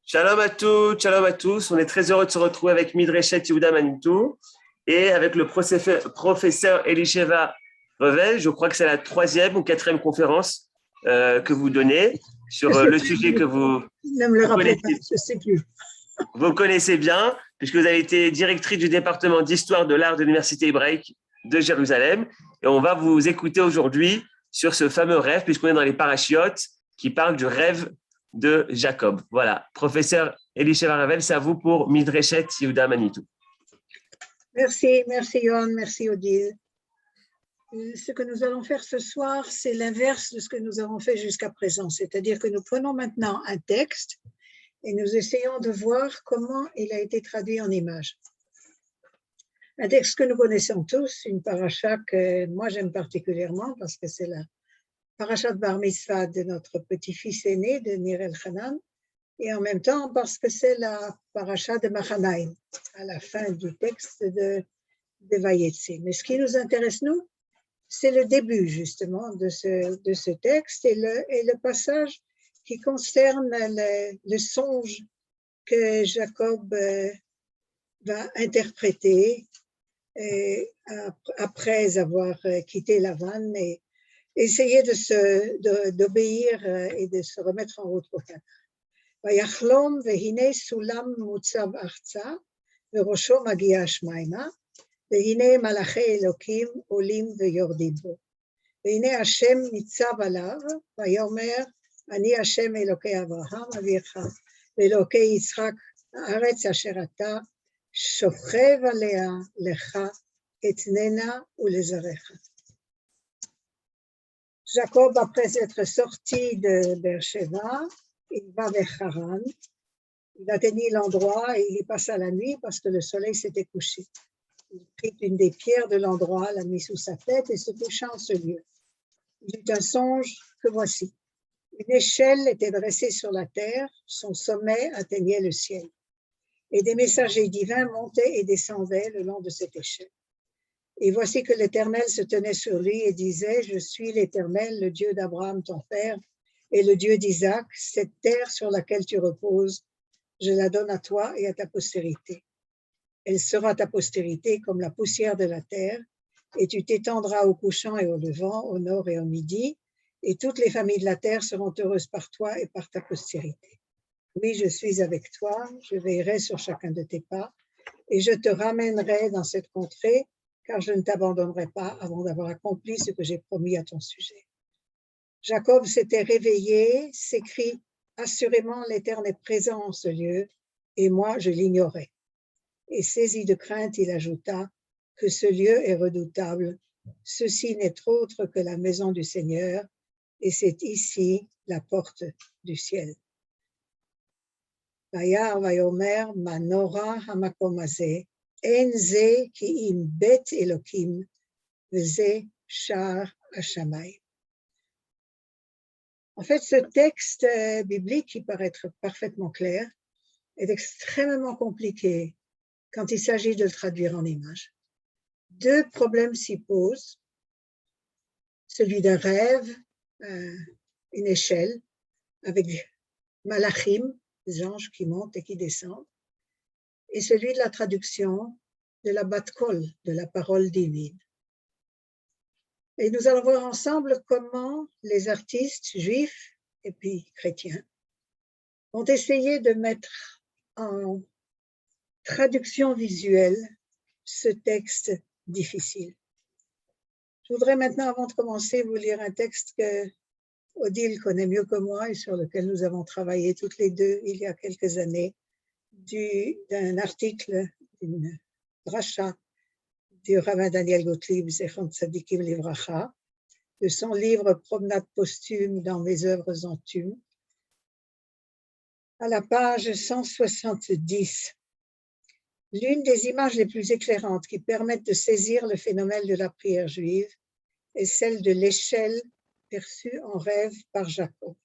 Shalom à tous. On est très heureux de se retrouver avec Midreshet Yehuda Manitou et avec le professeur Elisheva Revel. Je crois que c'est la 3e ou 4e conférence que vous donnez sur le sujet que vous connaissez. Je sais plus. Vous connaissez bien, puisque vous avez été directrice du département d'histoire de l'art de l'Université hébraïque de Jérusalem. Et on va vous écouter aujourd'hui sur ce fameux rêve, puisqu'on est dans les parachiotes qui parlent du rêve de Jacob. Voilà, professeur Elisheva Revel, c'est à vous pour Midreshet Yehuda Manitou. Merci Yohan, merci Odile. Ce que nous allons faire ce soir, c'est l'inverse de ce que nous avons fait jusqu'à présent, c'est-à-dire que nous prenons maintenant un texte et nous essayons de voir comment il a été traduit en images. Un texte que nous connaissons tous, une paracha que moi j'aime particulièrement parce que c'est la paracha de Bar Mitzvah de notre petit-fils aîné, de Nir El-Hanan, et en même temps parce que c'est la paracha de Mahanaïm, à la fin du texte de Vayetze. Mais ce qui nous intéresse, nous, c'est le début justement de ce texte et le passage qui concerne le songe que Jacob va interpréter après avoir quitté Lavan et essayer d'obéir et de se remettre en route pour Canaan. ויחלום והנה סולם מוצב ארצה וראשו מגיע השמיימה והנה מלאכי אלוקים עולים ויורדים בו והנה השם ניצב עליו ויאמר אני השם אלוקי אברהם אביך ואלוקי יצחק הארץ אשר אתה שוכב עליה לך אתננה ולזרעך. Jacob, après être sorti de Beersheba, il va vers Haran. Il atteignit l'endroit et il y passa la nuit parce que le soleil s'était couché. Il prit une des pierres de l'endroit, la mit sous sa tête et se coucha en ce lieu. Il eut un songe que voici. Une échelle était dressée sur la terre, son sommet atteignait le ciel. Et des messagers divins montaient et descendaient le long de cette échelle. Et voici que l'Éternel se tenait sur lui et disait, je suis l'Éternel, le Dieu d'Abraham ton père, et le Dieu d'Isaac, cette terre sur laquelle tu reposes, je la donne à toi et à ta postérité. Elle sera ta postérité comme la poussière de la terre, et tu t'étendras au couchant et au levant, au nord et au midi, et toutes les familles de la terre seront heureuses par toi et par ta postérité. Oui, je suis avec toi, je veillerai sur chacun de tes pas, et je te ramènerai dans cette contrée, car je ne t'abandonnerai pas avant d'avoir accompli ce que j'ai promis à ton sujet. Jacob s'était réveillé, s'écrie « Assurément, l'Éternel est présent en ce lieu, et moi, je l'ignorais. » Et saisi de crainte, il ajouta « Que ce lieu est redoutable, ceci n'est autre que la maison du Seigneur, et c'est ici la porte du ciel. » Vayar vayomer manora hamakom hazeh, en ze ki im bet Elokim, veze shar hashamayim. En fait, ce texte biblique qui paraît être parfaitement clair est extrêmement compliqué quand il s'agit de le traduire en images. Deux problèmes s'y posent, celui d'un rêve, une échelle avec malachim, des anges qui montent et qui descendent, et celui de la traduction de la bat kol, de la parole divine. Et nous allons voir ensemble comment les artistes juifs et puis chrétiens ont essayé de mettre en traduction visuelle ce texte difficile. Je voudrais maintenant, avant de commencer, vous lire un texte que Odile connaît mieux que moi et sur lequel nous avons travaillé toutes les deux il y a quelques années, d'un article, d'une dracha du rabbin Daniel Gottlieb, Zechon Tzadikim Livracha, de son livre Promenade posthume dans mes œuvres en tume, à la page 170. L'une des images les plus éclairantes qui permettent de saisir le phénomène de la prière juive est celle de l'échelle perçue en rêve par Jacob.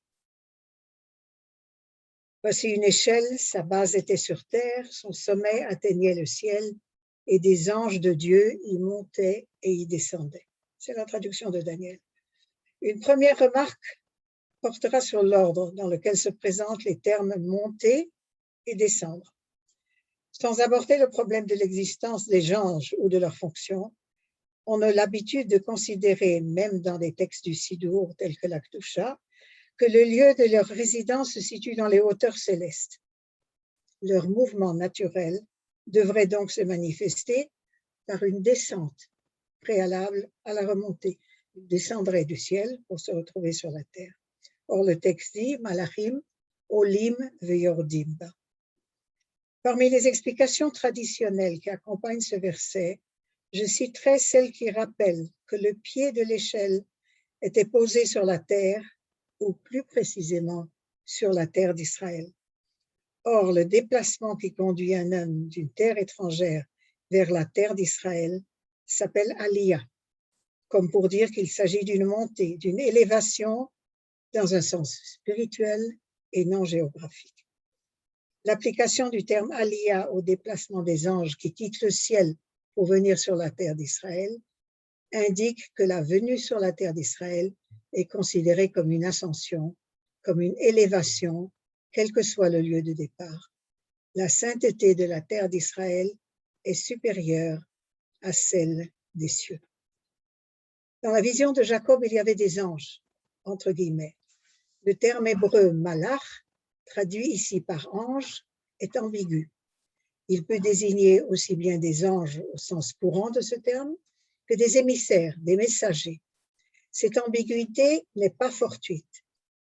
Voici une échelle, sa base était sur terre, son sommet atteignait le ciel, et des anges de Dieu y montaient et y descendaient. C'est la traduction de Daniel. Une première remarque portera sur l'ordre dans lequel se présentent les termes monter et descendre. Sans aborder le problème de l'existence des anges ou de leur fonction, on a l'habitude de considérer, même dans des textes du Sidour tels que la Kdusha, que le lieu de leur résidence se situe dans les hauteurs célestes. Leur mouvement naturel devrait donc se manifester par une descente préalable à la remontée. Ils descendraient du ciel pour se retrouver sur la terre. Or, le texte dit « Malachim olim veyordim » Parmi les explications traditionnelles qui accompagnent ce verset, je citerai celle qui rappelle que le pied de l'échelle était posé sur la terre, ou plus précisément sur la terre d'Israël. Or, le déplacement qui conduit un homme d'une terre étrangère vers la terre d'Israël s'appelle Aliyah, comme pour dire qu'il s'agit d'une montée, d'une élévation dans un sens spirituel et non géographique. L'application du terme Aliyah au déplacement des anges qui quittent le ciel pour venir sur la terre d'Israël indique que la venue sur la terre d'Israël est considérée comme une ascension, comme une élévation, quel que soit le lieu de départ. La sainteté de la terre d'Israël est supérieure à celle des cieux. Dans la vision de Jacob, il y avait des anges, entre guillemets. Le terme hébreu malach, traduit ici par ange, est ambigu. Il peut désigner aussi bien des anges au sens courant de ce terme que des émissaires, des messagers. Cette ambiguïté n'est pas fortuite.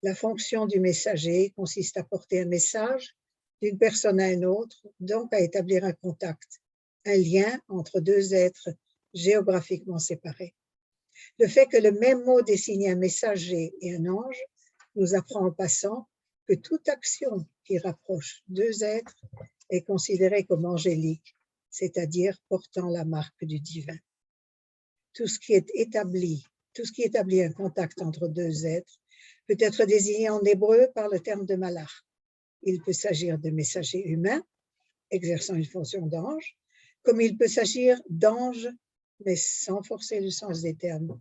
La fonction du messager consiste à porter un message d'une personne à une autre, donc à établir un contact, un lien entre deux êtres géographiquement séparés. Le fait que le même mot désigne un messager et un ange nous apprend en passant que toute action qui rapproche deux êtres est considérée comme angélique, c'est-à-dire portant la marque du divin. Tout ce qui établit un contact entre deux êtres peut être désigné en hébreu par le terme de malach. Il peut s'agir de messagers humains exerçant une fonction d'ange, comme il peut s'agir d'anges, mais sans forcer le sens des termes.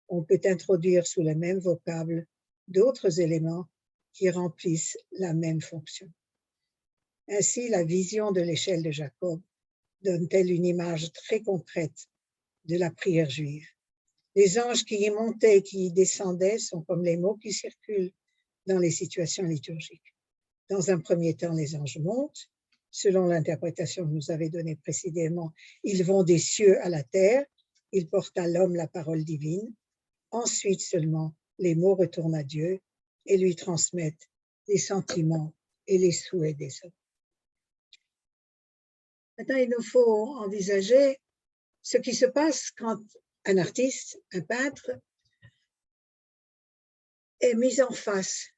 On peut introduire sous le même vocable d'autres éléments qui remplissent la même fonction. Ainsi, la vision de l'échelle de Jacob donne-t-elle une image très concrète de la prière juive. Les anges qui y montaient et qui y descendaient sont comme les mots qui circulent dans les situations liturgiques. Dans un premier temps, les anges montent. Selon l'interprétation que nous avez donnée précédemment, ils vont des cieux à la terre, ils portent à l'homme la parole divine. Ensuite seulement, les mots retournent à Dieu et lui transmettent les sentiments et les souhaits des hommes. Maintenant, il nous faut envisager ce qui se passe quand un artiste, un peintre, est mis en face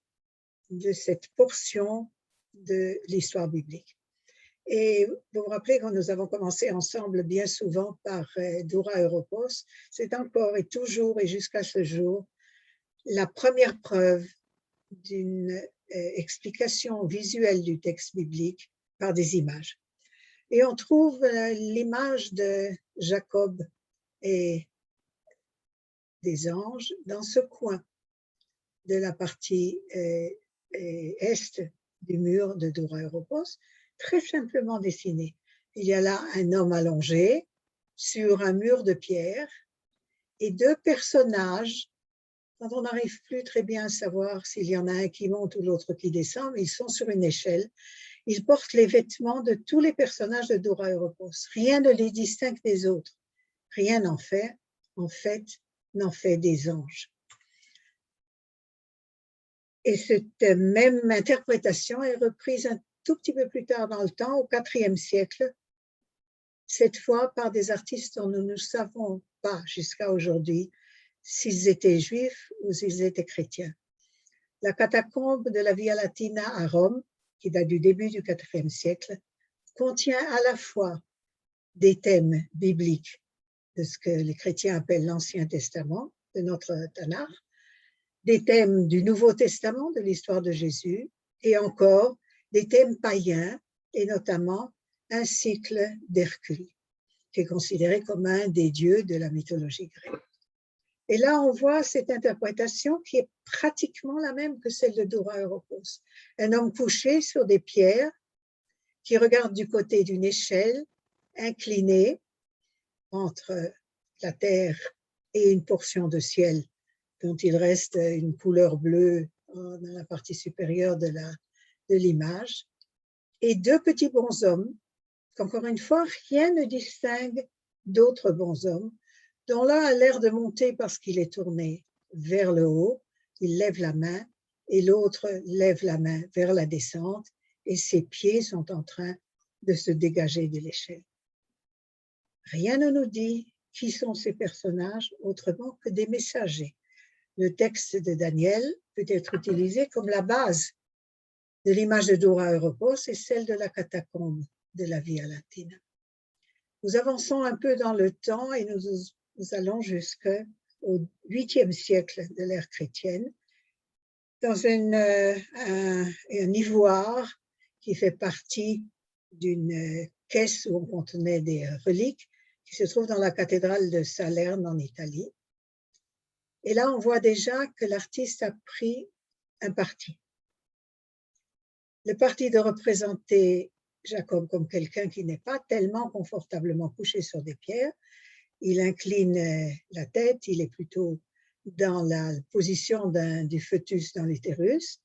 de cette portion de l'histoire biblique. Et vous vous rappelez, quand nous avons commencé ensemble bien souvent par Dura Europos, c'est encore et toujours et jusqu'à ce jour la première preuve d'une explication visuelle du texte biblique par des images. Et on trouve l'image de Jacob et des anges dans ce coin de la partie est du mur de Dura Europos, très simplement dessiné. Il y a là un homme allongé sur un mur de pierre et deux personnages, dont on n'arrive plus très bien à savoir s'il y en a un qui monte ou l'autre qui descend, mais ils sont sur une échelle. Ils portent les vêtements de tous les personnages de Dura Europos. Rien ne les distingue des autres. Rien en fait des anges. Et cette même interprétation est reprise un tout petit peu plus tard dans le temps, au IVe siècle, cette fois par des artistes dont nous ne savons pas jusqu'à aujourd'hui s'ils étaient juifs ou s'ils étaient chrétiens. La catacombe de la Via Latina à Rome, qui date du début du IVe siècle, contient à la fois des thèmes bibliques de ce que les chrétiens appellent l'Ancien Testament, de notre Tanakh, des thèmes du Nouveau Testament, de l'histoire de Jésus, et encore des thèmes païens, et notamment un cycle d'Hercule, qui est considéré comme un des dieux de la mythologie grecque. Et là, on voit cette interprétation qui est pratiquement la même que celle de Dura Europos. Un homme couché sur des pierres qui regarde du côté d'une échelle inclinée entre la terre et une portion de ciel dont il reste une couleur bleue dans la partie supérieure de l'image, et deux petits bonshommes, qu'encore une fois, rien ne distingue d'autres bonshommes, dont l'un a l'air de monter parce qu'il est tourné vers le haut, il lève la main, et l'autre lève la main vers la descente, et ses pieds sont en train de se dégager de l'échelle. Rien ne nous dit qui sont ces personnages autrement que des messagers. Le texte de Daniel peut être utilisé comme la base de l'image de Dora Europos et celle de la catacombe de la Via Latina. Nous avançons un peu dans le temps et nous allons jusqu'au 8e siècle de l'ère chrétienne, dans un ivoire qui fait partie d'une caisse où on contenait des reliques, qui se trouve dans la cathédrale de Salerne en Italie. Et là, on voit déjà que l'artiste a pris un parti. Le parti de représenter Jacob comme quelqu'un qui n'est pas tellement confortablement couché sur des pierres. Il incline la tête, il est plutôt dans la position du fœtus dans l'utérus.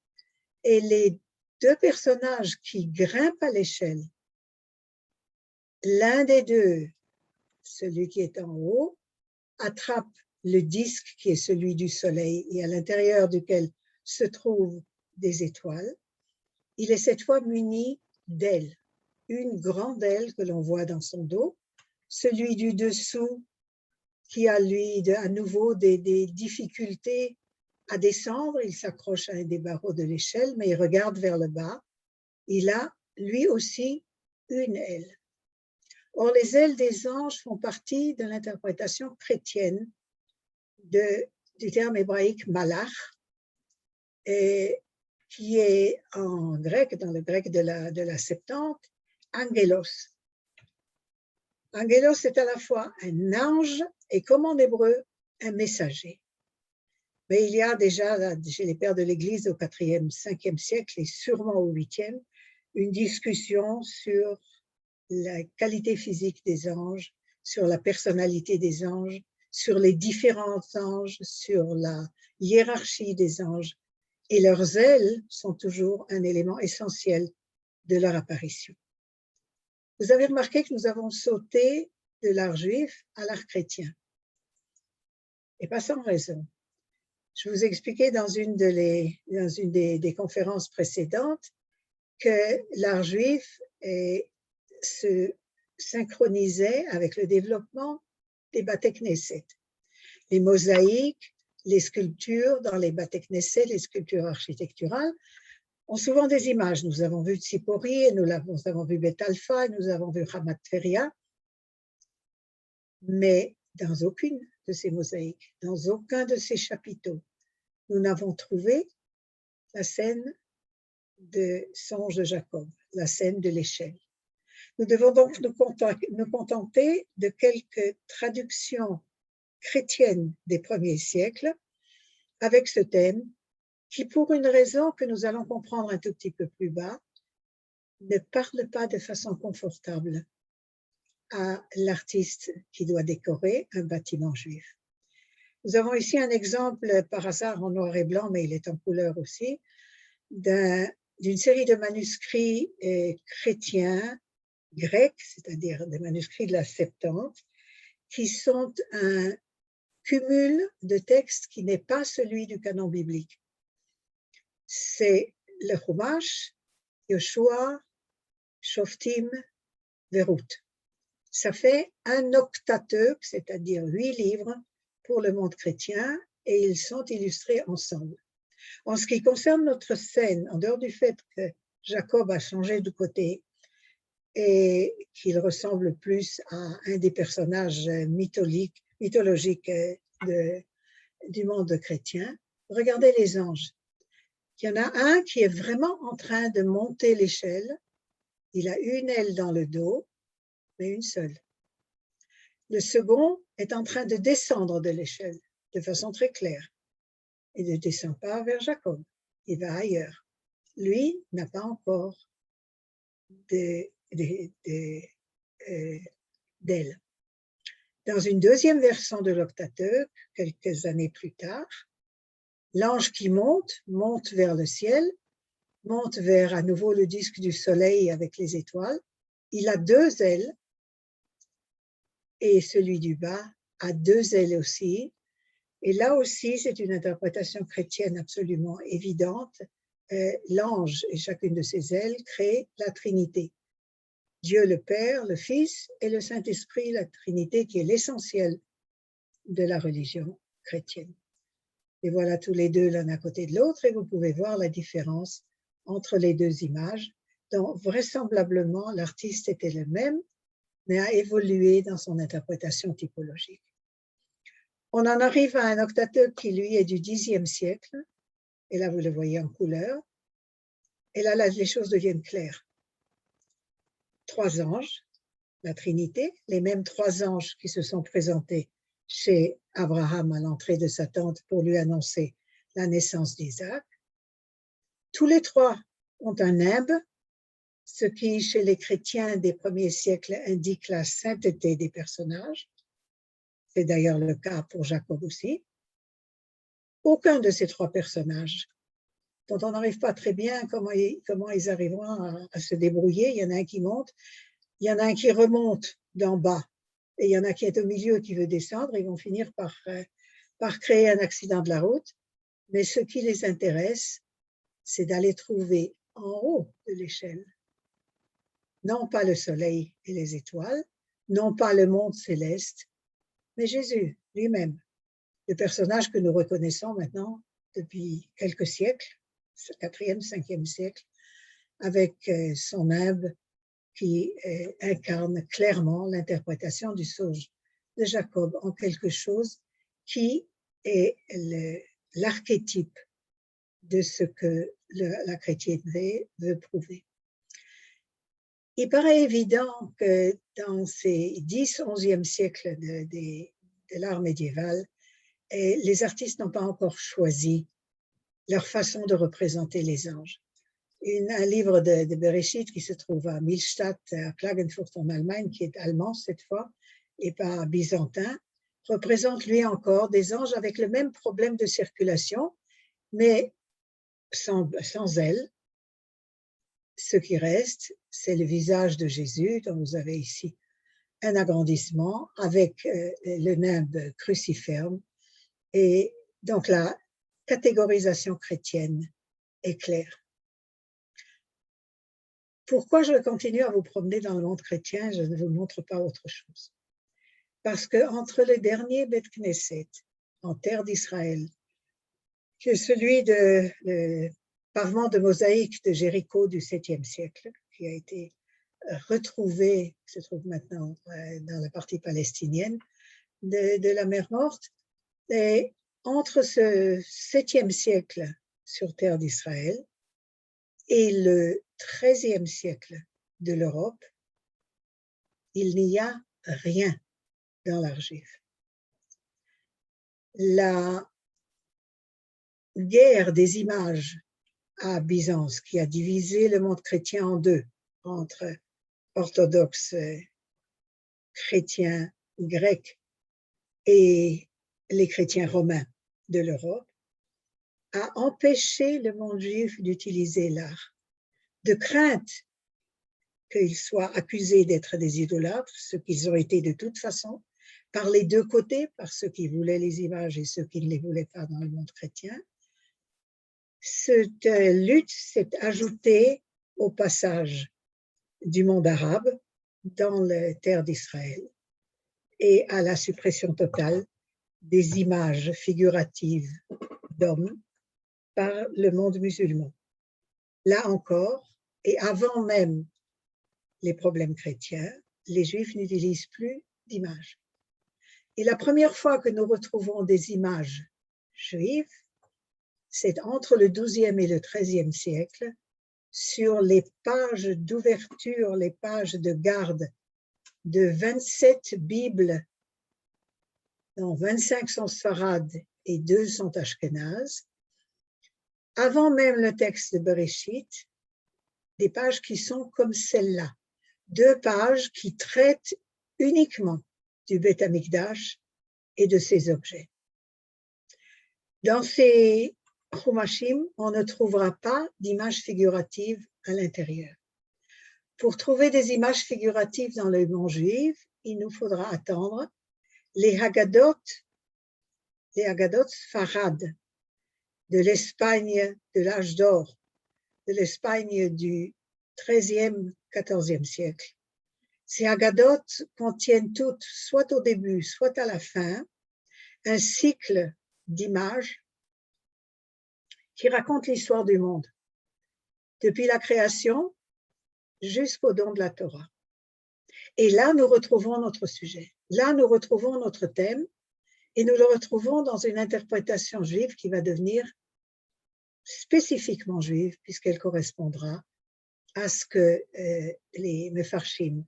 Et les deux personnages qui grimpent à l'échelle, l'un des deux, celui qui est en haut, attrape le disque qui est celui du soleil et à l'intérieur duquel se trouvent des étoiles. Il est cette fois muni d'ailes, une grande aile que l'on voit dans son dos, celui du dessous qui a lui à nouveau des difficultés à descendre, il s'accroche à un des barreaux de l'échelle, mais il regarde vers le bas. Il a lui aussi une aile. Or, les ailes des anges font partie de l'interprétation chrétienne du terme hébraïque malach, et qui est en grec, dans le grec de la Septante, angelos. Angelos est à la fois un ange et, comme en hébreu, un messager. Mais il y a déjà, chez les pères de l'Église au 4e, 5e siècle et sûrement au 8e, une discussion sur la qualité physique des anges, sur la personnalité des anges, sur les différents anges, sur la hiérarchie des anges. Et leurs ailes sont toujours un élément essentiel de leur apparition. Vous avez remarqué que nous avons sauté de l'art juif à l'art chrétien. Et pas sans raison. Je vous ai expliqué dans une des conférences précédentes que l'art juif se synchronisait avec le développement des Bate Knesset. Les mosaïques, les sculptures dans les Bate Knesset, les sculptures architecturales, ont souvent des images. Nous avons vu Tzipori, nous avons vu Bet Alpha, nous avons vu Ramat Feria, mais dans aucune de ces mosaïques, dans aucun de ces chapiteaux, nous n'avons trouvé la scène de Songe de Jacob, la scène de l'échelle. Nous devons donc nous contenter de quelques traductions chrétiennes des premiers siècles avec ce thème qui, pour une raison que nous allons comprendre un tout petit peu plus bas, ne parle pas de façon confortable à l'artiste qui doit décorer un bâtiment juif. Nous avons ici un exemple, par hasard en noir et blanc, mais il est en couleur aussi, d'une série de manuscrits chrétiens, grecs, c'est-à-dire des manuscrits de la Septante, qui sont un cumul de textes qui n'est pas celui du canon biblique. C'est le Chumash, Yoshua, Shoftim, Verut. Ça fait un octateuque, c'est-à-dire 8 livres pour le monde chrétien, et ils sont illustrés ensemble. En ce qui concerne notre scène, en dehors du fait que Jacob a changé de côté et qu'il ressemble plus à un des personnages mythologiques du monde chrétien, regardez les anges. Il y en a un qui est vraiment en train de monter l'échelle. Il a une aile dans le dos, mais une seule. Le second est en train de descendre de l'échelle de façon très claire. Il ne descend pas vers Jacob, il va ailleurs. Lui n'a pas encore d'elle. Dans une deuxième version de l'Octateuque, quelques années plus tard, l'ange qui monte vers le ciel, monte vers à nouveau le disque du soleil avec les étoiles. Il a deux ailes et celui du bas a deux ailes aussi. Et là aussi, c'est une interprétation chrétienne absolument évidente. L'ange et chacune de ses ailes créent la Trinité. Dieu le Père, le Fils et le Saint-Esprit, la Trinité qui est l'essentiel de la religion chrétienne. Et voilà tous les deux l'un à côté de l'autre et vous pouvez voir la différence entre les deux images, dont vraisemblablement l'artiste était le même, mais a évolué dans son interprétation typologique. On en arrive à un octateuque qui, lui, est du Xe siècle, et là, vous le voyez en couleur, et là, les choses deviennent claires. Trois anges, la Trinité, les mêmes trois anges qui se sont présentés chez Abraham à l'entrée de sa tente pour lui annoncer la naissance d'Isaac. Tous les trois ont un nimbe, ce qui, chez les chrétiens des premiers siècles, indique la sainteté des personnages. C'est d'ailleurs le cas pour Jacob aussi. Aucun de ces trois personnages, dont on n'arrive pas très bien comment ils arriveront à se débrouiller, il y en a un qui monte, il y en a un qui remonte d'en bas, et il y en a qui est au milieu qui veut descendre, ils vont finir par créer un accident de la route. Mais ce qui les intéresse, c'est d'aller trouver en haut de l'échelle, non pas le soleil et les étoiles, non pas le monde céleste, mais Jésus lui-même, le personnage que nous reconnaissons maintenant depuis quelques siècles, 4e, 5e siècle, avec son nimbe qui incarne clairement l'interprétation du songe de Jacob en quelque chose qui est l'archétype de ce que la chrétienté veut prouver. Il paraît évident que dans ces 10, 11e siècles de l'art médiéval, les artistes n'ont pas encore choisi leur façon de représenter les anges. Un livre de Bereshit qui se trouve à Millstatt, à Klagenfurt en Allemagne, qui est allemand cette fois, et pas byzantin, représente lui encore des anges avec le même problème de circulation, mais sans ailes. Ce qui reste, c'est le visage de Jésus, dont vous avez ici un agrandissement avec le nimbe cruciforme. Et donc la catégorisation chrétienne est claire. Pourquoi je continue à vous promener dans le monde chrétien, je ne vous montre pas autre chose. Parce qu'entre le dernier Beth Knesset, en terre d'Israël, que celui de le pavement de mosaïque de Jéricho du 7e siècle, qui a été retrouvé, qui se trouve maintenant dans la partie palestinienne de la mer Morte, et entre ce 7e siècle sur terre d'Israël et le 13e siècle de l'Europe, il n'y a rien dans l'archive. La guerre des images à Byzance, qui a divisé le monde chrétien en deux, entre orthodoxes chrétiens grecs et les chrétiens romains de l'Europe, a empêché le monde juif d'utiliser l'art, de crainte qu'ils soient accusés d'être des idolâtres, ce qu'ils ont été de toute façon, par les deux côtés, par ceux qui voulaient les images et ceux qui ne les voulaient pas dans le monde chrétien. Cette lutte s'est ajoutée au passage du monde arabe dans la terre d'Israël et à la suppression totale des images figuratives d'hommes par le monde musulman. Là encore, et avant même les problèmes chrétiens, les Juifs n'utilisent plus d'images. Et la première fois que nous retrouvons des images juives, c'est entre le XIIe et le XIIIe siècle, sur les pages d'ouverture, les pages de garde de 27 Bibles, dont 25 sont sfarades et 2 sont ashkénazes. Avant même le texte de Bereshit, des pages qui sont comme celle-là, 2 pages qui traitent uniquement du Beth Amikdash et de ses objets. Dans ces Chumashim, on ne trouvera pas d'images figuratives à l'intérieur. Pour trouver des images figuratives dans le monde juif, il nous faudra attendre les Haggadot Sfarad de l'Espagne de l'âge d'or, de l'Espagne du XIIIe, XIVe siècle. Ces Haggadot contiennent toutes, soit au début, soit à la fin, un cycle d'images qui raconte l'histoire du monde, depuis la création jusqu'au don de la Torah. Et là, nous retrouvons notre sujet. Là, nous retrouvons notre thème et nous le retrouvons dans une interprétation juive qui va devenir spécifiquement juive puisqu'elle correspondra à ce que les Mefarshim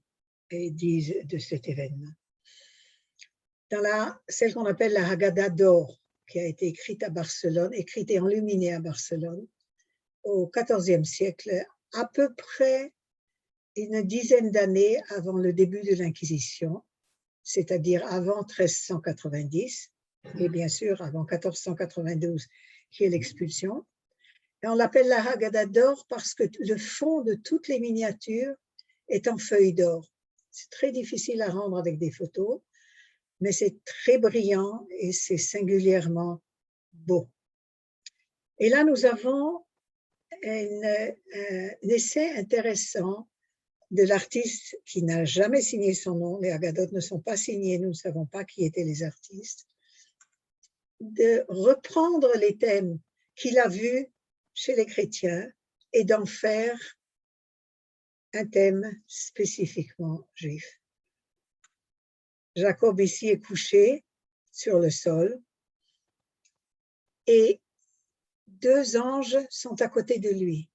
disent de cet événement. Dans celle qu'on appelle la Haggadah d'or, qui a été écrite à Barcelone, écrite et enluminée à Barcelone au XIVe siècle, à peu près une dizaine d'années avant le début de l'Inquisition, c'est-à-dire avant 1390, et bien sûr avant 1492, qui est l'expulsion. Et on l'appelle la Haggadah d'or parce que le fond de toutes les miniatures est en feuilles d'or. C'est très difficile à rendre avec des photos, mais c'est très brillant et c'est singulièrement beau. Et là, nous avons un essai intéressant de l'artiste qui n'a jamais signé son nom, les Haggadot ne sont pas signés, nous ne savons pas qui étaient les artistes, de reprendre les thèmes qu'il a vus chez les chrétiens et d'en faire un thème spécifiquement juif. Jacob ici est couché sur le sol et 2 anges sont à côté de lui.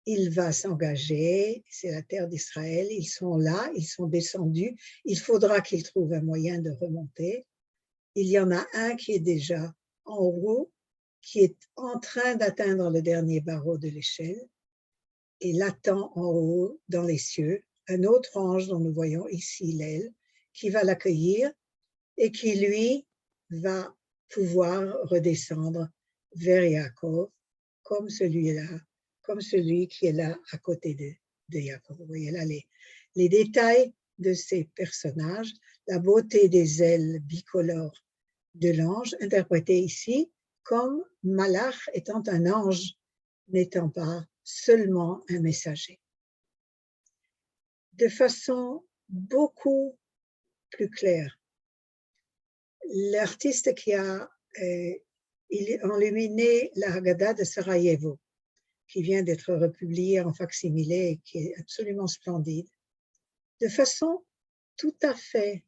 Il va s'engager, c'est la terre d'Israël, ils sont là, ils sont descendus, il faudra qu'il trouve un moyen de remonter. Il y en a un qui est déjà en haut, qui est en train d'atteindre le dernier barreau de l'échelle et l'attend en haut dans les cieux, un autre ange dont nous voyons ici l'aile, qui va l'accueillir et qui, lui, va pouvoir redescendre vers Yaakov, comme celui-là, comme celui qui est là à côté de Yaakov. Vous voyez là les détails de ces personnages, la beauté des ailes bicolores de l'ange, interprété ici comme Malach étant un ange, n'étant pas seulement un messager. De façon beaucoup plus claire, l'artiste qui a enluminé la Haggadah de Sarajevo, qui vient d'être republiée en fac-similé et qui est absolument splendide, de façon tout à fait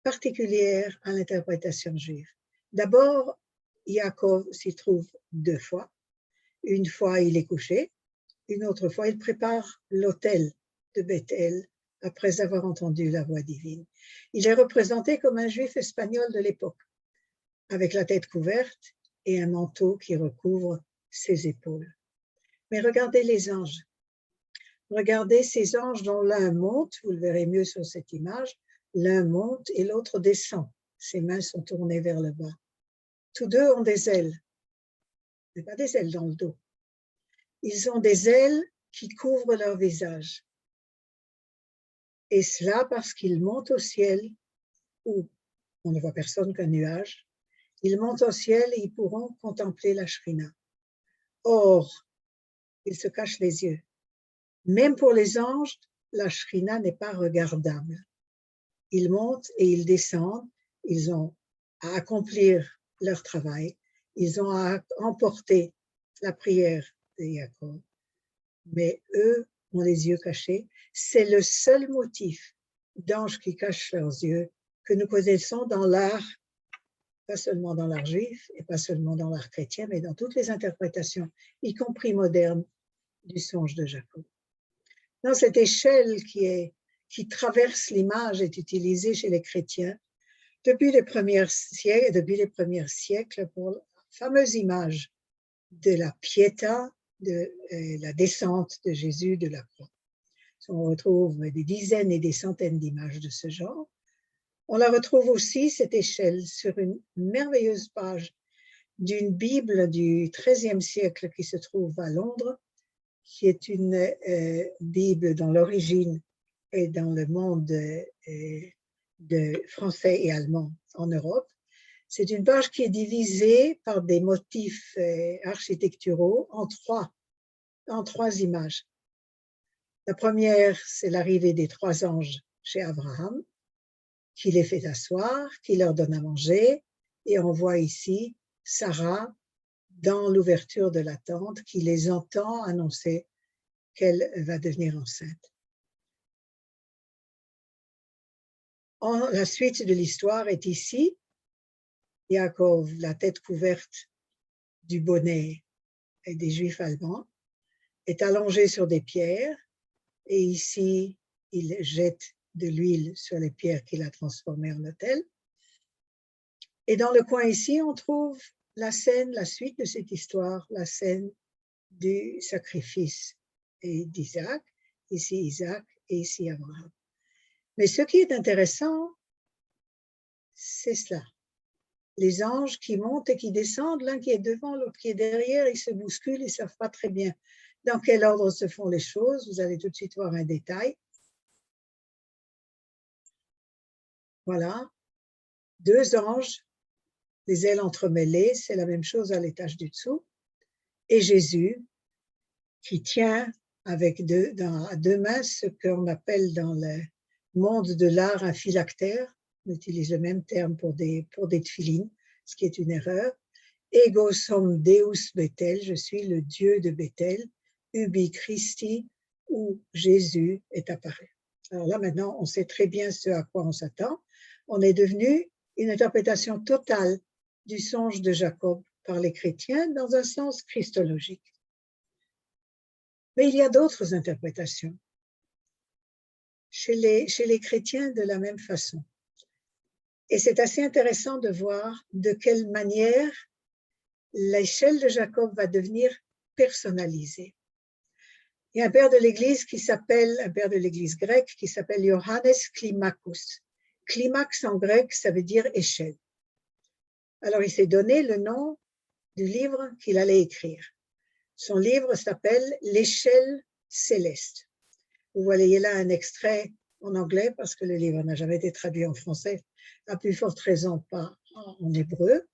particulière à l'interprétation juive. D'abord, Yaakov s'y trouve 2 fois. Une fois, il est couché. Une autre fois, il prépare l'autel de Bethel après avoir entendu la voix divine. Il est représenté comme un juif espagnol de l'époque, avec la tête couverte et un manteau qui recouvre ses épaules. Mais regardez les anges. Regardez ces anges dont l'un monte, vous le verrez mieux sur cette image, l'un monte et l'autre descend. Ses mains sont tournées vers le bas. Tous 2 ont des ailes, mais pas des ailes dans le dos. Ils ont des ailes qui couvrent leur visage. Et cela parce qu'ils montent au ciel, où on ne voit personne qu'un nuage. Ils montent au ciel et ils pourront contempler la Shrina. Or, ils se cachent les yeux. Même pour les anges, la Shrina n'est pas regardable. Ils montent et ils descendent, ils ont à accomplir leur travail, ils ont à emporter la prière de Jacob, mais eux ont les yeux cachés. C'est le seul motif d'anges qui cachent leurs yeux que nous connaissons dans l'art, pas seulement dans l'art juif et pas seulement dans l'art chrétien, mais dans toutes les interprétations, y compris modernes, du songe de Jacob. Dans cette échelle qui traverse l'image est utilisée chez les chrétiens depuis les premiers siècles pour la fameuse image de la Pietà de la descente de Jésus de la croix. On retrouve des dizaines et des centaines d'images de ce genre. On la retrouve aussi, cette échelle, sur une merveilleuse page d'une Bible du XIIIe siècle qui se trouve à Londres, qui est une Bible dont l'origine est dans le monde de français et allemand en Europe. C'est une page qui est divisée par des motifs architecturaux en trois images. La première, c'est l'arrivée des 3 anges chez Abraham, qui les fait asseoir, qui leur donne à manger, et on voit ici Sarah dans l'ouverture de la tente qui les entend annoncer qu'elle va devenir enceinte. La suite de l'histoire est ici. Yaakov, la tête couverte du bonnet des Juifs allemands, est allongé sur des pierres et ici, il jette de l'huile sur les pierres qu'il a transformées en autel. Et dans le coin ici, on trouve la scène, la suite de cette histoire, la scène du sacrifice d'Isaac, ici Isaac et ici Abraham. Mais ce qui est intéressant, c'est cela. Les anges qui montent et qui descendent, l'un qui est devant, l'autre qui est derrière, ils se bousculent, ils ne savent pas très bien dans quel ordre se font les choses. Vous allez tout de suite voir un détail. Voilà, 2 anges, les ailes entremêlées, c'est la même chose à l'étage du dessous. Et Jésus qui tient avec à 2 mains ce qu'on appelle dans le monde de l'art un phylactère. On utilise le même terme pour des tefilines, ce qui est une erreur. Ego sum Deus Bethel, je suis le Dieu de Bethel, ubi Christi, où Jésus est apparu. Alors là, maintenant, on sait très bien ce à quoi on s'attend. On est devenu une interprétation totale du songe de Jacob par les chrétiens dans un sens christologique. Mais il y a d'autres interprétations chez les chrétiens de la même façon. Et c'est assez intéressant de voir de quelle manière l'échelle de Jacob va devenir personnalisée. Il y a un père de l'Église grecque qui s'appelle Johannes Climacus. Climax en grec, ça veut dire échelle. Alors il s'est donné le nom du livre qu'il allait écrire. Son livre s'appelle L'échelle céleste. Vous voyez là un extrait en anglais parce que le livre n'a jamais été traduit en français, à plus forte raison pas en hébreu,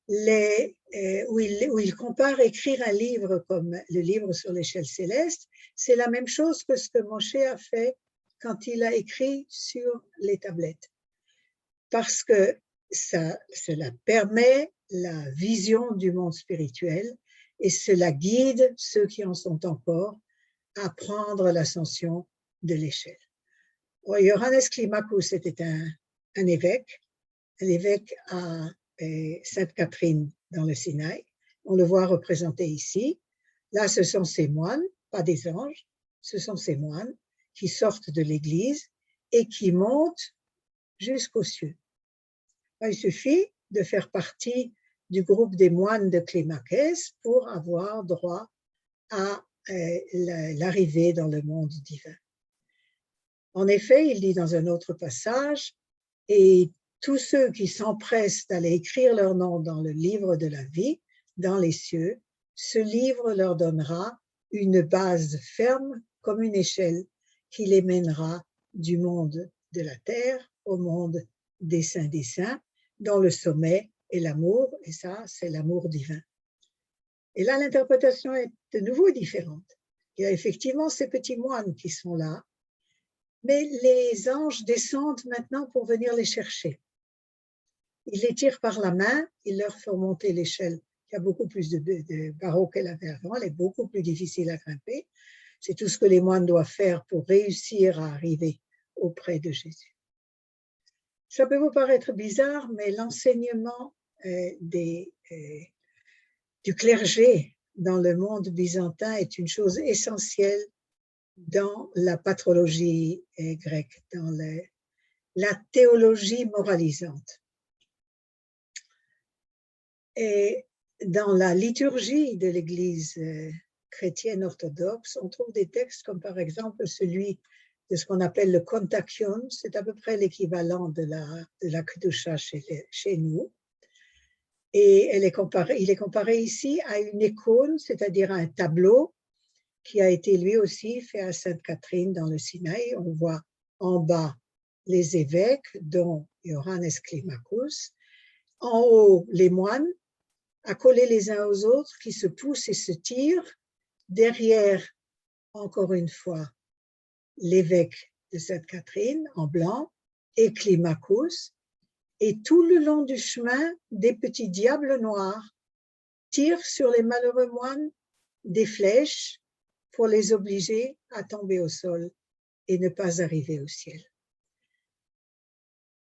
où il compare écrire un livre comme le livre sur l'échelle céleste, c'est la même chose que ce que Moshe a fait quand il a écrit sur les tablettes. Parce que cela permet la vision du monde spirituel et cela guide ceux qui en sont encore à prendre l'ascension de l'échelle. Johannes Climacus était un évêque à Sainte-Catherine dans le Sinaï. On le voit représenté ici. Là, ce sont ces moines, pas des anges, ce sont ces moines qui sortent de l'église et qui montent jusqu'aux cieux. Il suffit de faire partie du groupe des moines de Climacès pour avoir droit à l'arrivée dans le monde divin. En effet, il dit dans un autre passage, et tous ceux qui s'empressent d'aller écrire leur nom dans le livre de la vie, dans les cieux, ce livre leur donnera une base ferme comme une échelle qui les mènera du monde de la terre au monde des saints, dont le sommet est l'amour, et ça, c'est l'amour divin. Et là, l'interprétation est de nouveau différente. Il y a effectivement ces petits moines qui sont là, mais les anges descendent maintenant pour venir les chercher. Ils les tirent par la main, ils leur font monter l'échelle, qui a beaucoup plus de barreaux qu'elle avait avant, elle est beaucoup plus difficile à grimper. C'est tout ce que les moines doivent faire pour réussir à arriver auprès de Jésus. Ça peut vous paraître bizarre, mais l'enseignement du clergé dans le monde byzantin est une chose essentielle dans la patrologie grecque, dans la théologie moralisante. Et dans la liturgie de l'Église chrétienne orthodoxe, on trouve des textes comme par exemple celui de ce qu'on appelle le Kontakion, c'est à peu près l'équivalent de la Kedusha chez nous. Et il est comparé ici à une icône, c'est-à-dire à un tableau qui a été lui aussi fait à Sainte-Catherine dans le Sinaï. On voit en bas les évêques, dont Johannes Climacus, en haut les moines, accolés les uns aux autres, qui se poussent et se tirent, derrière, encore une fois, l'évêque de Sainte-Catherine en blanc et Climacus, et tout le long du chemin, des petits diables noirs tirent sur les malheureux moines des flèches pour les obliger à tomber au sol et ne pas arriver au ciel.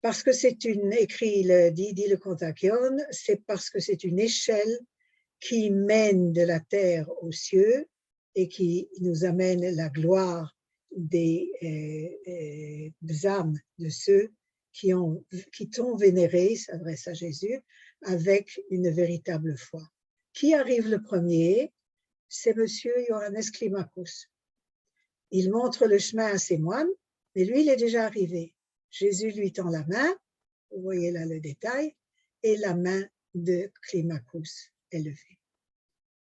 Parce que c'est dit le Kontakion, c'est parce que c'est une échelle qui mène de la terre aux cieux et qui nous amène la gloire des âmes de ceux qui t'ont vénéré, s'adresse à Jésus, avec une véritable foi. Qui arrive le premier? C'est monsieur Johannes Climacus. Il montre le chemin à ses moines, mais lui, il est déjà arrivé. Jésus lui tend la main, vous voyez là le détail, et la main de Climacus est levée.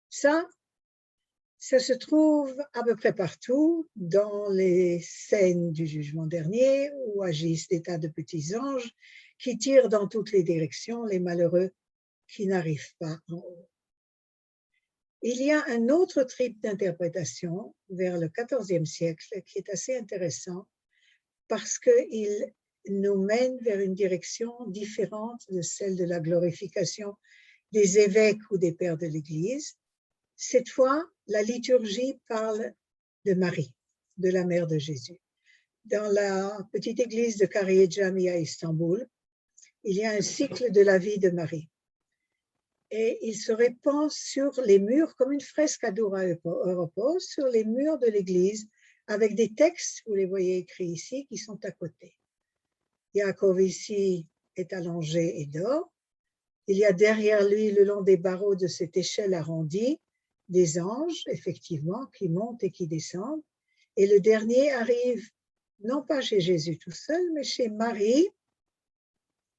Ça se trouve à peu près partout dans les scènes du jugement dernier où agissent des tas de petits anges qui tirent dans toutes les directions les malheureux qui n'arrivent pas en haut. Il y a un autre type d'interprétation vers le XIVe siècle qui est assez intéressant parce qu'il nous mène vers une direction différente de celle de la glorification des évêques ou des pères de l'Église. Cette fois, la liturgie parle de Marie, de la mère de Jésus. Dans la petite église de Kariye Cami à Istanbul, il y a un cycle de la vie de Marie. Et il se répand sur les murs comme une fresque à Dura Europos, sur les murs de l'église, avec des textes, vous les voyez écrits ici, qui sont à côté. Yaakov ici est allongé et dort. Il y a derrière lui, le long des barreaux de cette échelle arrondie, des anges, effectivement, qui montent et qui descendent. Et le dernier arrive, non pas chez Jésus tout seul, mais chez Marie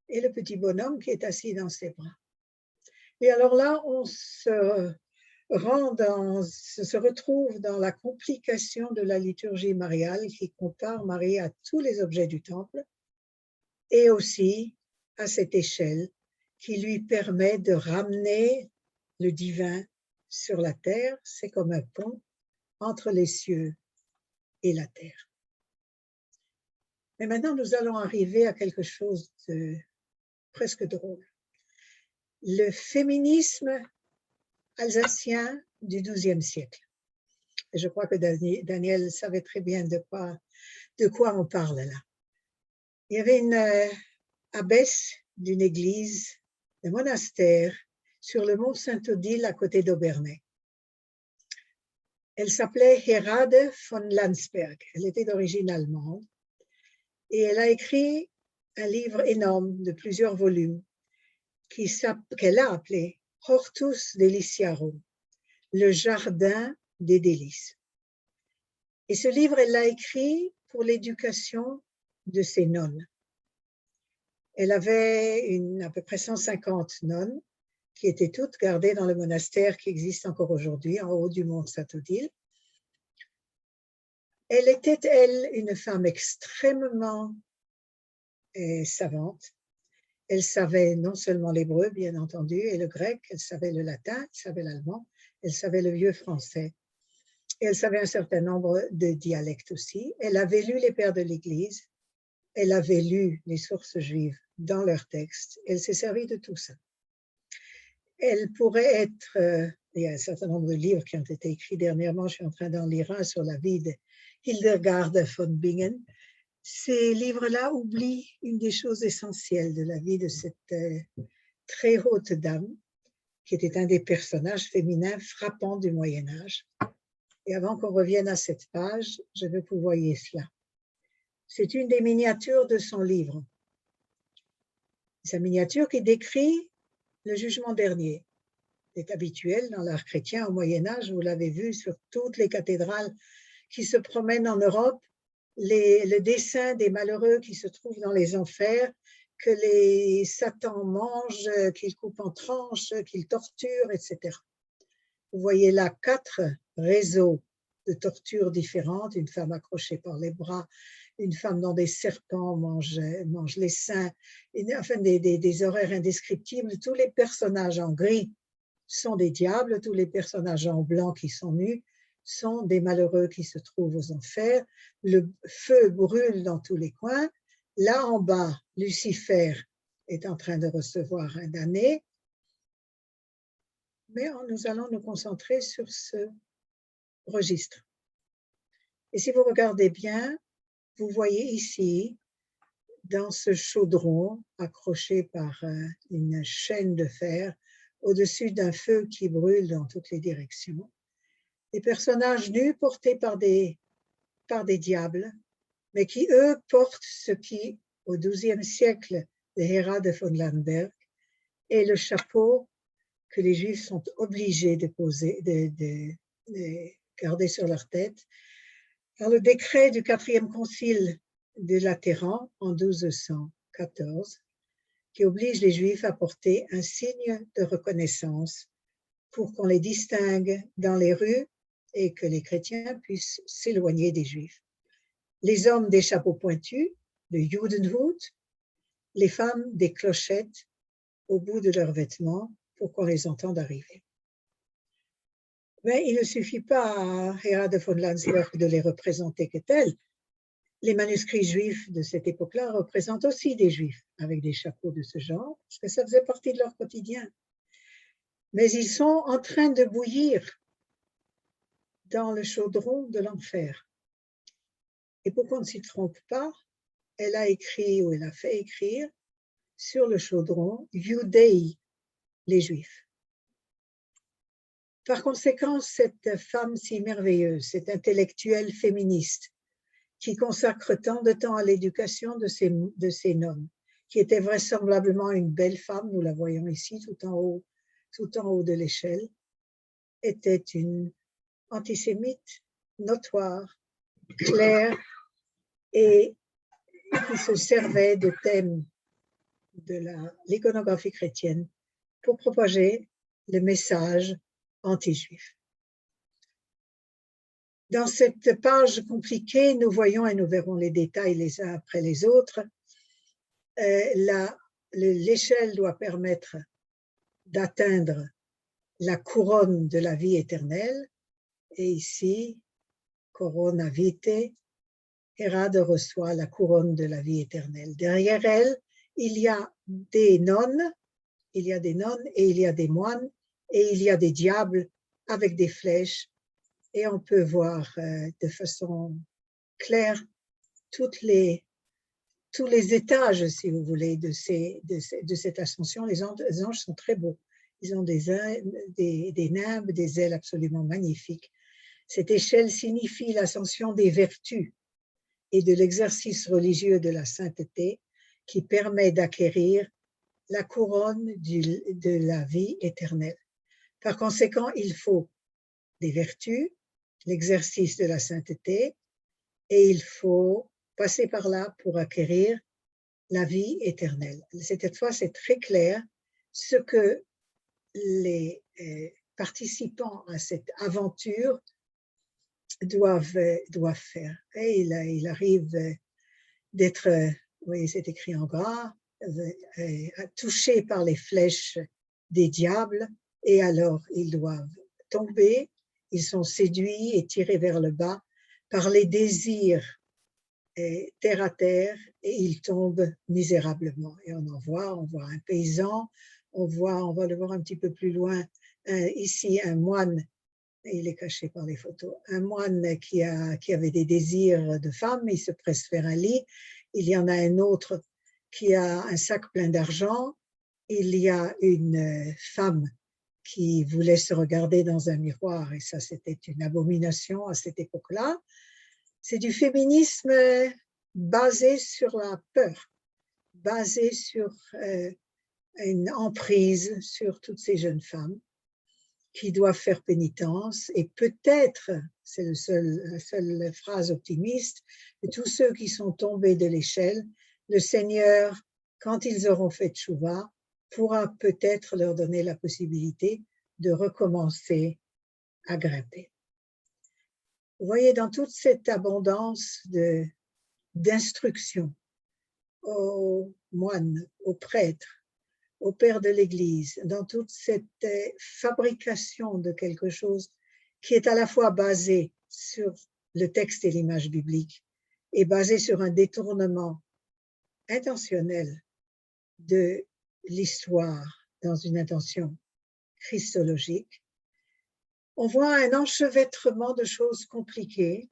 et le petit bonhomme qui est assis dans ses bras. Et alors là, on se retrouve dans la complication de la liturgie mariale qui compare Marie à tous les objets du temple et aussi à cette échelle qui lui permet de ramener le divin sur la terre. C'est comme un pont entre les cieux et la terre. Mais maintenant, nous allons arriver à quelque chose de presque drôle. Le féminisme alsacien du XIIe siècle. Et je crois que Daniel savait très bien de quoi on parle là. Il y avait une abbesse d'une église, d'un monastère, sur le mont Saint-Odile à côté d'Obernai. Elle s'appelait Herade von Landsberg. Elle était d'origine allemande. Et elle a écrit un livre énorme de plusieurs volumes qu'elle a appelé Hortus Deliciarum, le jardin des délices. Et ce livre, elle l'a écrit pour l'éducation de ses nonnes. Elle avait à peu près 150 nonnes qui étaient toutes gardées dans le monastère qui existe encore aujourd'hui, en haut du mont Saint-Odile. Elle était, elle, une femme extrêmement savante. Elle savait non seulement l'hébreu, bien entendu, et le grec, elle savait le latin, elle savait l'allemand, elle savait le vieux français. Et elle savait un certain nombre de dialectes aussi. Elle avait lu les pères de l'Église, elle avait lu les sources juives dans leurs textes, elle s'est servie de tout ça. Elle pourrait être, il y a un certain nombre de livres qui ont été écrits dernièrement, je suis en train d'en lire un sur la vie de Hildegard von Bingen. Ces livres-là oublient une des choses essentielles de la vie de cette très haute dame, qui était un des personnages féminins frappants du Moyen-Âge. Et avant qu'on revienne à cette page, je veux que vous voyez cela. C'est une des miniatures de son livre. C'est une miniature qui décrit le jugement dernier. est habituel dans l'art chrétien au Moyen-Âge. Vous l'avez vu sur toutes les cathédrales qui se promènent en Europe, le dessin des malheureux qui se trouvent dans les enfers, que les Satans mangent, qu'ils coupent en tranches, qu'ils torturent, etc. Vous voyez là 4 réseaux de tortures différentes, une femme accrochée par les bras, une femme dont des serpents mangent les seins, enfin des horreurs indescriptibles. Tous les personnages en gris sont des diables, tous les personnages en blanc qui sont nus sont des malheureux qui se trouvent aux enfers. Le feu brûle dans tous les coins. Là en bas, Lucifer est en train de recevoir un damné, mais nous allons nous concentrer sur ce registre. Et si vous regardez bien, vous voyez ici, dans ce chaudron accroché par une chaîne de fer, au-dessus d'un feu qui brûle dans toutes les directions, des personnages nus portés par des diables, mais qui, eux, portent ce qui, au XIIe siècle, de Hérard de von Landenberg, est le chapeau que les Juifs sont obligés de poser, de garder sur leur tête. Dans le décret du 4e concile de Latéran en 1214, qui oblige les Juifs à porter un signe de reconnaissance pour qu'on les distingue dans les rues et que les chrétiens puissent s'éloigner des Juifs. Les hommes des chapeaux pointus, le Judenhut, les femmes des clochettes au bout de leurs vêtements pour qu'on les entende arriver. Mais il ne suffit pas à Hérard de von Landsberg de les représenter que tels. Les manuscrits juifs de cette époque-là représentent aussi des Juifs avec des chapeaux de ce genre, parce que ça faisait partie de leur quotidien. Mais ils sont en train de bouillir dans le chaudron de l'enfer. Et pour qu'on ne s'y trompe pas, elle a écrit, ou elle a fait écrire, sur le chaudron, Judei, les Juifs. Par conséquent, cette femme si merveilleuse, cette intellectuelle féministe, qui consacre tant de temps à l'éducation de ces nonnes, qui était vraisemblablement une belle femme, nous la voyons ici tout en haut de l'échelle, était une antisémite notoire, claire, et qui se servait de thèmes de l'iconographie chrétienne pour propager le message anti-juif. Dans cette page compliquée, nous voyons, et nous verrons les détails les uns après les autres, l'échelle doit permettre d'atteindre la couronne de la vie éternelle, et ici, corona vitae, Hérode reçoit la couronne de la vie éternelle. Derrière elle, il y a des nonnes, et il y a des moines, et il y a des diables avec des flèches, et on peut voir de façon claire tous les étages, si vous voulez, de cette ascension. Les anges sont très beaux. Ils ont des nimbes, des ailes absolument magnifiques. Cette échelle signifie l'ascension des vertus et de l'exercice religieux de la sainteté qui permet d'acquérir la couronne de la vie éternelle. Par conséquent, il faut des vertus, l'exercice de la sainteté, et il faut passer par là pour acquérir la vie éternelle. Cette fois, c'est très clair ce que les participants à cette aventure doivent faire. Et il arrive d'être, vous voyez, c'est écrit en gras, touché par les flèches des diables, et alors ils doivent tomber, ils sont séduits et tirés vers le bas par les désirs terre à terre, et ils tombent misérablement. Et on voit un paysan, on va le voir un petit peu plus loin, ici un moine, il est caché par les photos, un moine qui avait des désirs de femme, il se presse vers un lit. Il y en a un autre qui a un sac plein d'argent. Il y a une femme qui voulait se regarder dans un miroir, et ça c'était une abomination à cette époque-là. C'est du féminisme basé sur la peur, basé sur une emprise sur toutes ces jeunes femmes. qui doivent faire pénitence et peut-être, c'est la seule phrase optimiste, de tous ceux qui sont tombés de l'échelle, le Seigneur, quand ils auront fait tchouva, pourra peut-être leur donner la possibilité de recommencer à grimper. Vous voyez, dans toute cette abondance d'instructions aux moines, aux prêtres, aux pères de l'Église, dans toute cette fabrication de quelque chose qui est à la fois basé sur le texte et l'image biblique et basé sur un détournement intentionnel de l'histoire dans une intention christologique, on voit un enchevêtrement de choses compliquées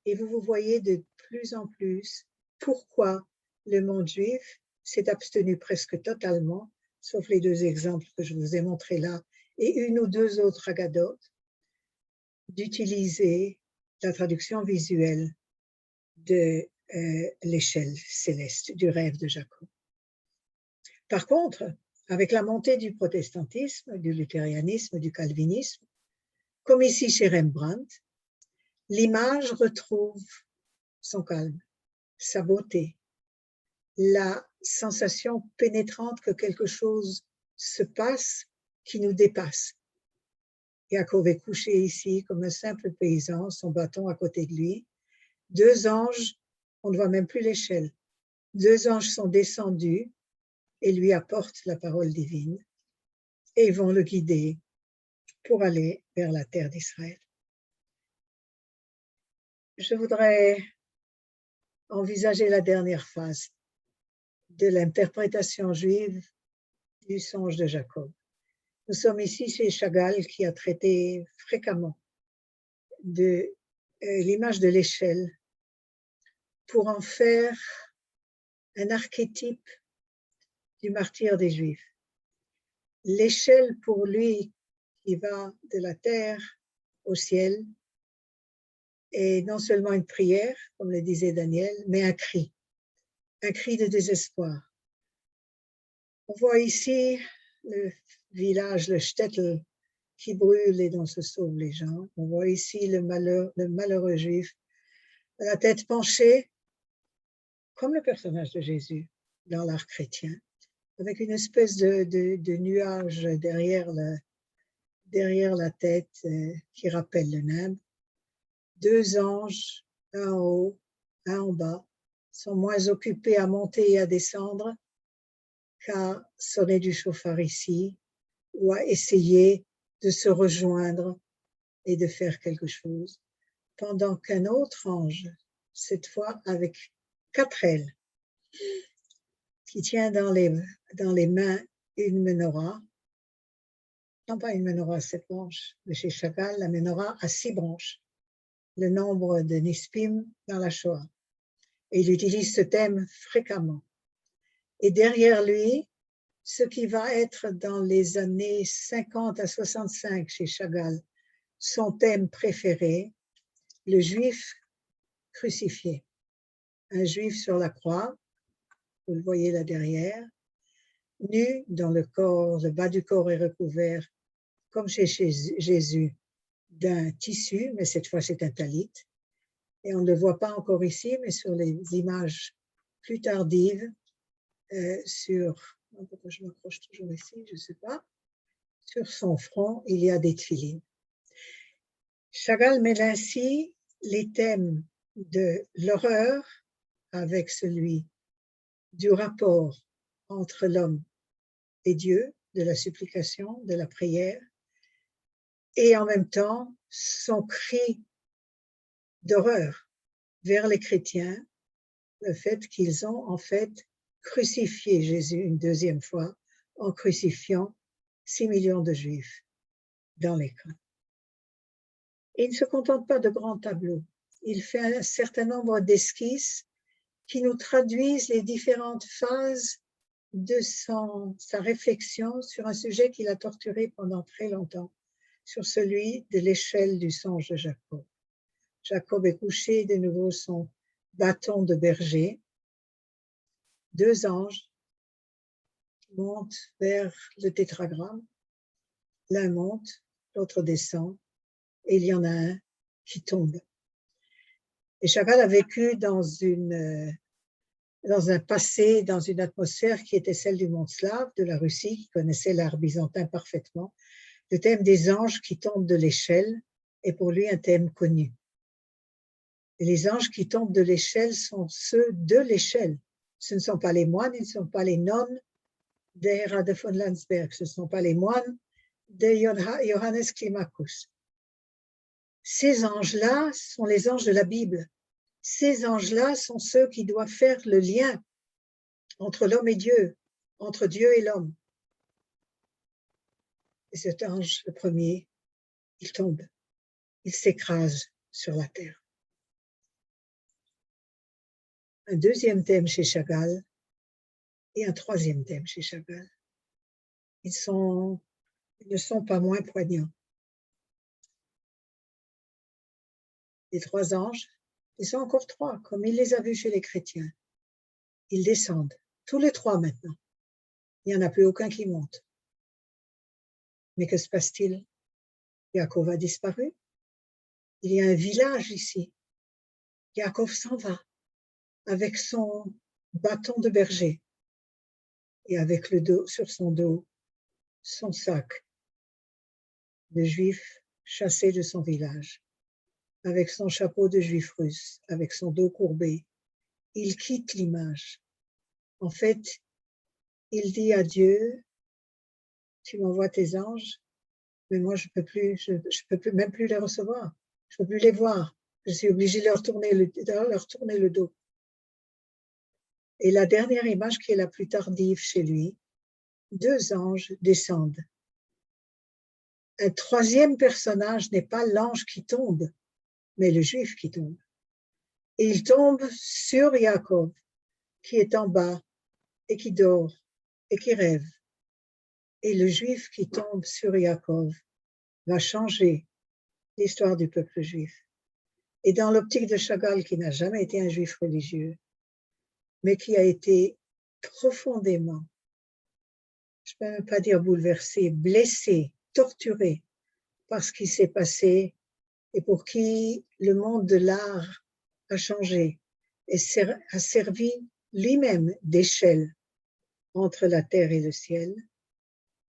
et vous voyez de plus en plus pourquoi le monde juif s'est abstenu presque totalement, sauf les deux exemples que je vous ai montrés là, et une ou deux autres agadotes, d'utiliser la traduction visuelle de l'échelle céleste, du rêve de Jacob. Par contre, avec la montée du protestantisme, du luthérianisme, du calvinisme, comme ici chez Rembrandt, l'image retrouve son calme, sa beauté, la sensation pénétrante que quelque chose se passe qui nous dépasse. Jacob est couché ici comme un simple paysan, son bâton à côté de lui. Deux anges, on ne voit même plus l'échelle, deux anges sont descendus et lui apportent la parole divine et vont le guider pour aller vers la terre d'Israël. Je voudrais envisager la dernière phase de l'interprétation juive du songe de Jacob. Nous sommes ici chez Chagall qui a traité fréquemment de l'image de l'échelle pour en faire un archétype du martyr des Juifs. L'échelle pour lui qui va de la terre au ciel est non seulement une prière, comme le disait Daniel, mais un cri de désespoir. On voit ici le village, le shtetl, qui brûle et dont se sauvent les gens. On voit ici le malheureux juif, la tête penchée, comme le personnage de Jésus dans l'art chrétien, avec une espèce de nuage derrière la tête qui rappelle le nimbe. Deux anges, un en haut, un en bas, sont moins occupés à monter et à descendre qu'à sonner du chauffard ici ou à essayer de se rejoindre et de faire quelque chose, pendant qu'un autre ange, cette fois avec 4 ailes, qui tient dans les mains une menorah, non pas une menorah à 7 branches, mais chez Chagall, la menorah à 6 branches, le nombre de Nispim dans la Shoah. Et il utilise ce thème fréquemment. Et derrière lui, ce qui va être dans les années 50 à 65 chez Chagall, son thème préféré, le juif crucifié. Un juif sur la croix, vous le voyez là derrière, nu dans le corps, le bas du corps est recouvert, comme chez Jésus, d'un tissu, mais cette fois c'est un talit. Et on ne le voit pas encore ici, mais sur les images plus tardives, pourquoi je m'accroche toujours ici, je ne sais pas, sur son front, il y a des tefilines. Chagall mêle ainsi les thèmes de l'horreur avec celui du rapport entre l'homme et Dieu, de la supplication, de la prière, et en même temps son cri d'horreur vers les chrétiens, le fait qu'ils ont en fait crucifié Jésus une deuxième fois en crucifiant 6 millions de Juifs dans les camps. Et il ne se contente pas de grands tableaux, il fait un certain nombre d'esquisses qui nous traduisent les différentes phases de sa réflexion sur un sujet qu'il a torturé pendant très longtemps, sur celui de l'échelle du songe de Jacob. Jacob est couché, de nouveau son bâton de berger. Deux anges montent vers le tétragramme l'un monte, l'autre descend, et il y en a un qui tombe. Et Chagall a vécu dans un passé, dans une atmosphère qui était celle du monde slave, de la Russie, qui connaissait l'art byzantin parfaitement. Le thème des anges qui tombent de l'échelle est pour lui un thème connu. Et les anges qui tombent de l'échelle sont ceux de l'échelle. Ce ne sont pas les moines, ils ne sont pas les nonnes d'Herade von Landsberg, ce ne sont pas les moines de Johannes Climacus. Ces anges-là sont les anges de la Bible. Ces anges-là sont ceux qui doivent faire le lien entre l'homme et Dieu, entre Dieu et l'homme. Et cet ange, le premier, il tombe, il s'écrase sur la terre. Un deuxième thème chez Chagall et un troisième thème chez Chagall. Ils ne sont pas moins poignants. Les trois anges, ils sont encore trois, comme il les a vus chez les chrétiens. Ils descendent, tous les trois maintenant. Il n'y en a plus aucun qui monte. Mais que se passe-t-il? Yaakov a disparu. Il y a un village ici. Yaakov s'en va avec son bâton de berger et avec sur son dos son sac de juif chassé de son village, avec son chapeau de juif russe, avec son dos courbé. Il quitte l'image. En fait, il dit à Dieu, tu m'envoies tes anges, mais moi je peux plus même plus les recevoir, je peux plus les voir. Je suis obligée de leur tourner le dos. Et la dernière image qui est la plus tardive chez lui, deux anges descendent. Un troisième personnage n'est pas l'ange qui tombe, mais le juif qui tombe. Et il tombe sur Yaakov, qui est en bas et qui dort et qui rêve. Et le juif qui tombe sur Yaakov va changer l'histoire du peuple juif. Et dans l'optique de Chagall, qui n'a jamais été un juif religieux, mais qui a été profondément, je ne peux même pas dire bouleversé, blessé, torturé par ce qui s'est passé et pour qui le monde de l'art a changé et a servi lui-même d'échelle entre la terre et le ciel,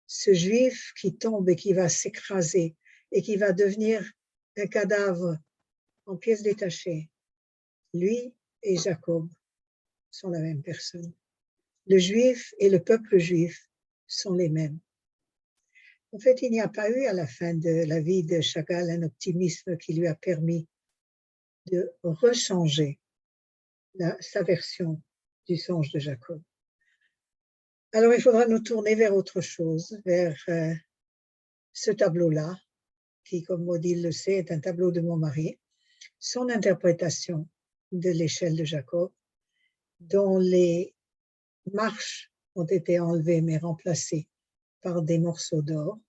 ce juif qui tombe et qui va s'écraser et qui va devenir un cadavre en pièces détachées, lui et Jacob sont la même personne. Le juif et le peuple juif sont les mêmes. En fait, il n'y a pas eu à la fin de la vie de Chagall un optimisme qui lui a permis de rechanger sa version du songe de Jacob. Alors, il faudra nous tourner vers autre chose, vers ce tableau-là, qui, comme Odile le sait, est un tableau de mon mari, son interprétation de l'échelle de Jacob, dont les marches ont été enlevées mais remplacées par des morceaux d'or,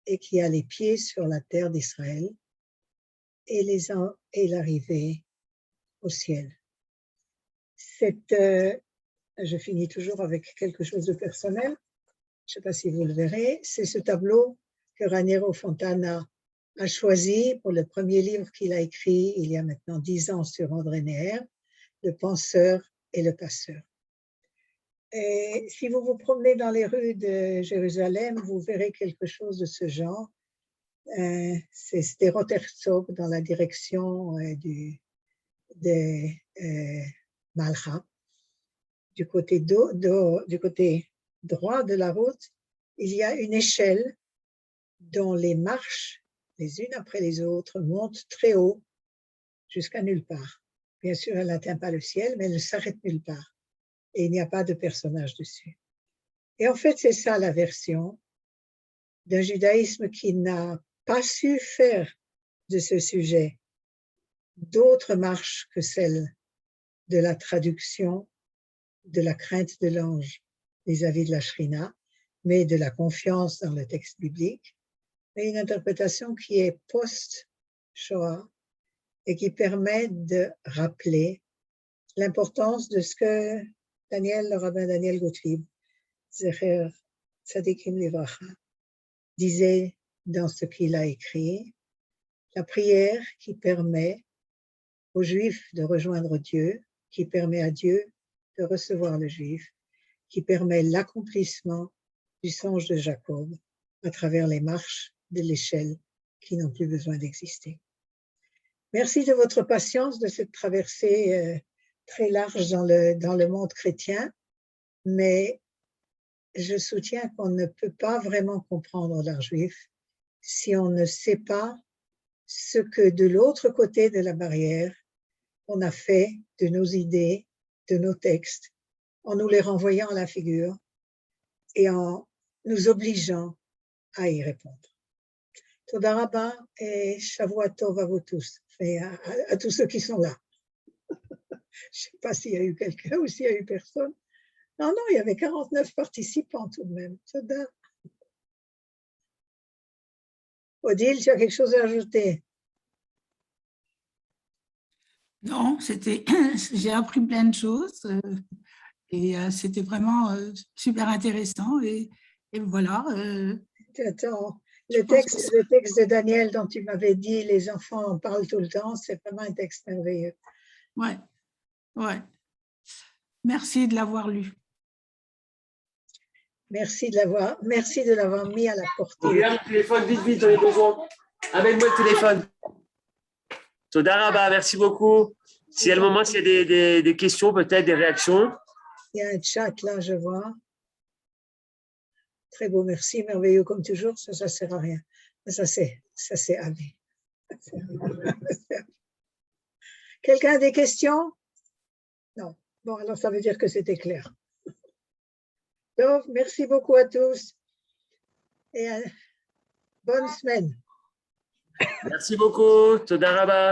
et qui a les pieds sur la terre d'Israël et l'arrivée au ciel. Je finis toujours avec quelque chose de personnel. Je ne sais pas si vous le verrez. C'est ce tableau que Raniero Fontana a choisi pour le premier livre qu'il a écrit il y a maintenant 10 ans sur André Neher, Le penseur et le passeur. Et si vous vous promenez dans les rues de Jérusalem, vous verrez quelque chose de ce genre. C'est Sderot Herzog dans la direction de Malcha. Du côté droit de la route, il y a une échelle dont les marches, les unes après les autres, montent très haut jusqu'à nulle part. Bien sûr, elle n'atteint pas le ciel, mais elle ne s'arrête nulle part. Et il n'y a pas de personnage dessus. Et en fait, c'est ça la version d'un judaïsme qui n'a pas su faire de ce sujet d'autres marches que celle de la traduction, de la crainte de l'ange vis-à-vis de la Shrina, mais de la confiance dans le texte biblique, mais une interprétation qui est post-Shoah et qui permet de rappeler l'importance de ce que le rabbin Daniel Gottlieb, Zecher Tzadikim Livracha, disait dans ce qu'il a écrit, la prière qui permet aux Juifs de rejoindre Dieu, qui permet à Dieu de recevoir le Juif, qui permet l'accomplissement du songe de Jacob à travers les marches de l'échelle qui n'ont plus besoin d'exister. Merci de votre patience de cette traversée très large dans le monde chrétien, mais je soutiens qu'on ne peut pas vraiment comprendre l'art juif si on ne sait pas ce que de l'autre côté de la barrière, on a fait de nos idées, de nos textes, en nous les renvoyant à la figure et en nous obligeant à y répondre. Toda Rabba et Shavua Tov à vous tous, et à tous ceux qui sont là. Je ne sais pas s'il y a eu quelqu'un ou s'il y a eu personne. Non, il y avait 49 participants tout de même. Toda. Odile, tu as quelque chose à ajouter? Non, j'ai appris plein de choses et c'était vraiment super intéressant. Et voilà. Attends, le texte de Daniel dont tu m'avais dit, les enfants en parlent tout le temps, c'est vraiment un texte merveilleux. Ouais. Merci de l'avoir lu. Merci de l'avoir mis à la portée. Regarde le téléphone, vite, j'en ai besoin. Amène-moi le téléphone. Toda Rabba, merci beaucoup. Si à le moment, s'il y a des questions, peut-être des réactions. Il y a un chat là, je vois. Très beau, merci, merveilleux comme toujours. Ça ne sert à rien. Ça, c'est avé. Quelqu'un a des questions? Non. Bon, alors ça veut dire que c'était clair. Donc, merci beaucoup à tous et bonne semaine. Merci beaucoup. Toda Rabba.